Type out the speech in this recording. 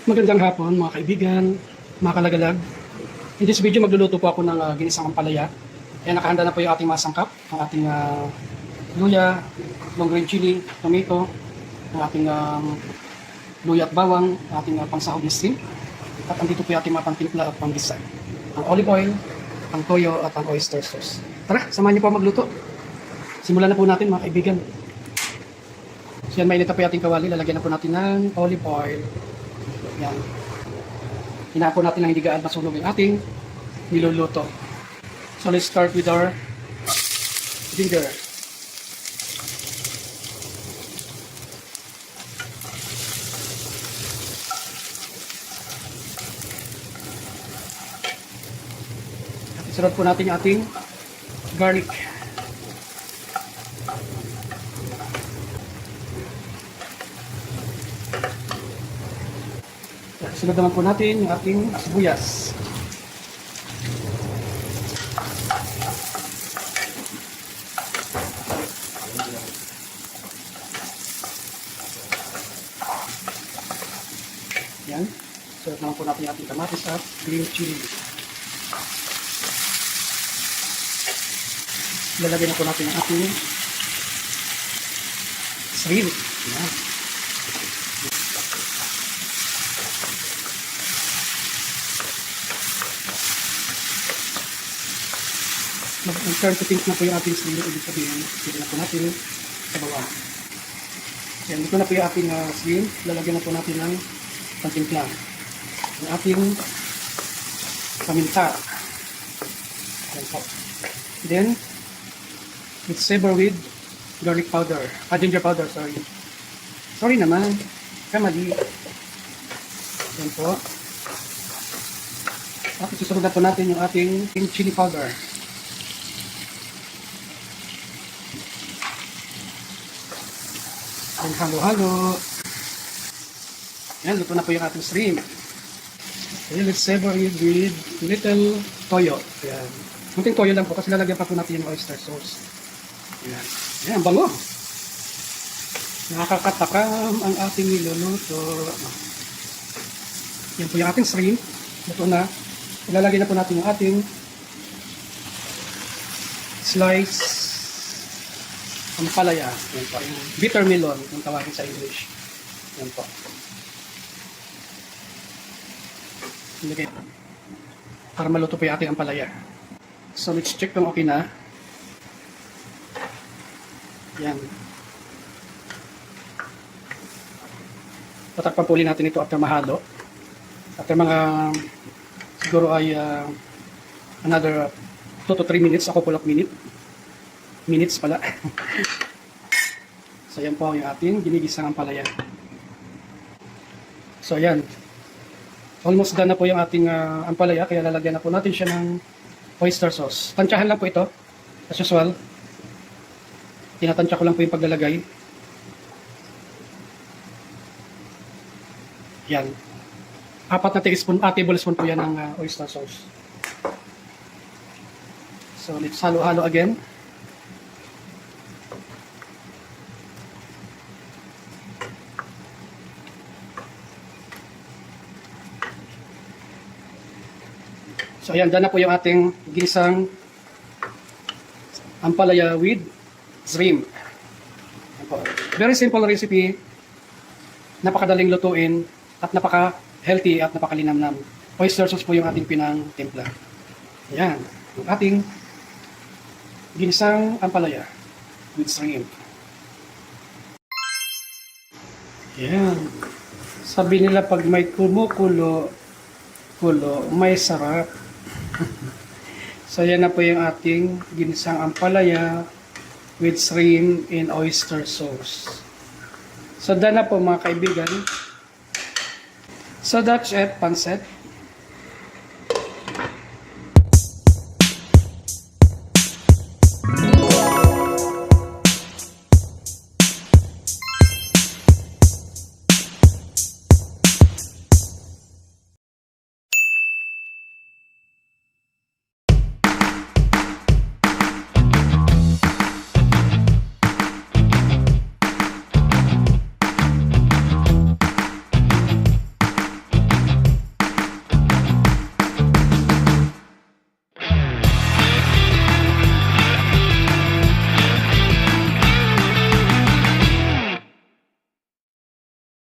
Magandang hapon mga kaibigan, mga kalagalag. In this video magluluto po ako ng ginisang ampalaya. Kaya nakahanda na po yung ating mga sangkap, ang ating luya, long green chili, tomato, ang ating luya at bawang, ang ating pangsahog na steam. At andito po yung ating mga pangtimpla at panggisa. Ang olive oil, ang toyo at ang oyster sauce. Tara, samahan niyo po magluto. Simulan na po natin mga kaibigan. So yan, mainit na po yung ating kawali. Lalagyan na po natin ng olive oil. Yan. Hinaan po natin ng hindi gaano masunog yung ating niluluto. So let's start with our ginger. At isunod po natin yung ating garlic. Sunod naman po natin yung ating sibuyas. Yan. Sunod naman po natin yung ating kamatis at green chili. Lalagyan na po natin yung ating shrimp. Yan. Mag-turn to pink na po yung ating shrimp. Ibig sabihin, dito na po natin sa bawah. Yan, dito na po yung ating shrimp. Lalagyan na po natin ng pantimpla. Yung ating paminta. Yan po. Then, let's savor with garlic powder. Ginger powder, sorry. Sorry naman. Kamali. Yan po. At susunod na po natin yung ating chili powder. Then halo-halo. Yan, luto na po yung ating shrimp. Then let's savor it with little toyo. Yan. Munting toyo lang po kasi lalagyan pa po natin yung oyster sauce. Yan. Yan, bango. Nakakatakam ang ating niluluto. Yan po yung ating shrimp. Luto na. Ilalagay na po natin yung ating slice ampalaya. Yan po. Yung bitter melon kung tawagin sa English. Yan po. Ilagay para maluto po yung ating ampalaya. So let's check kung okay na. Yan. Tatakpan po ulit natin ito after mahalo. After mga siguro ay another 2 to 3 minutes. Ako pull up minutes pala. So yan po yung ating ginigisang ampalaya. So yan. Almost done na po yung ating ampalaya. Kaya lalagyan na po natin siya ng oyster sauce. Tansyahan lang po ito. As usual. Tinatansya ko lang po yung paglalagay. Yan. 4 na tablespoon po yan ng oyster sauce. So let's halo-halo again. So ayan, dyan na po yung ating ginisang ampalaya with shrimp. Very simple recipe, napakadaling lutuin, at napaka-healthy at napakalinamnam. Oyster sauce po yung ating pinang-timpla. Ayan, yung ating ginisang ampalaya with shrimp. Ayan. Sabi nila pag may kumukulo, may sarap. So yan na po yung ating ginisang ampalaya with shrimp and oyster sauce. So done na po mga kaibigan. So that's it, pancit.